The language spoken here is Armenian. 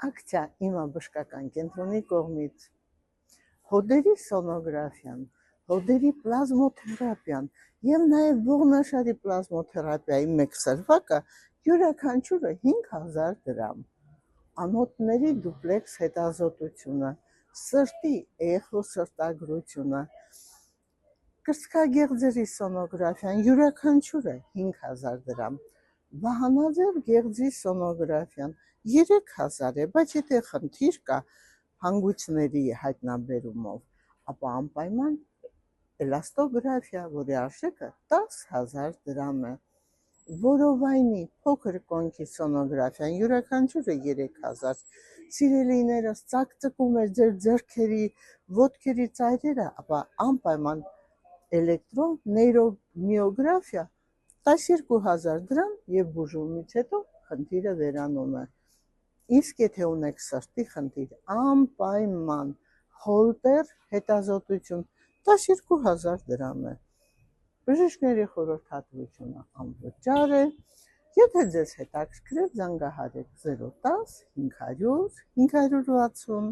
Ակցիա իմը բժշկական կենտրոնի կողմից հոդերի սոնոգրաֆիան, հոդերի պլազմոթերապիան եւ նաեւ ողնաշարի պլազմոթերապիայի մեկ սրվակը յուրաքանչյուրը 5000 դրամ։ Անոթների դուպլեքս հետազոտությունը, սրտի էխոսրտագրությունը, կրծքագեղձերի սոնոգրաֆիան յուրաքանչյուրը 5000 դրամ։ Վահանաձև գեղձի սոնոգրաֆիան 3000 է, բայց եթե խնդիր կա հանգույցների հայտնաբերումով, ապա անպայման էլաստոգրաֆիա, որի արժեքը 10000 դրամ է։ Որովայնի փոքր կոնքի սոնոգրաֆիան յուրաքանչյուրը 3000։ Սիրելիներս, ծակծկում է ձեր ձեռքերի, ոտքերի ծայրերը, ապա անպայման էլեկտրոնեյրոմիոգրաֆիա 12000 դրամ եւ բուժումից հետո խնդիրը վերանում է։ Իսկ եթե ունեք սրտի խնդիր, անպայման հոլտեր հետազոտություն 12000 դրամ է։ Բժիշկների խորհրդատվությունը անվճար է։ Եթե ձեզ հետաքրքրել, զանգահարեք 010 500 560։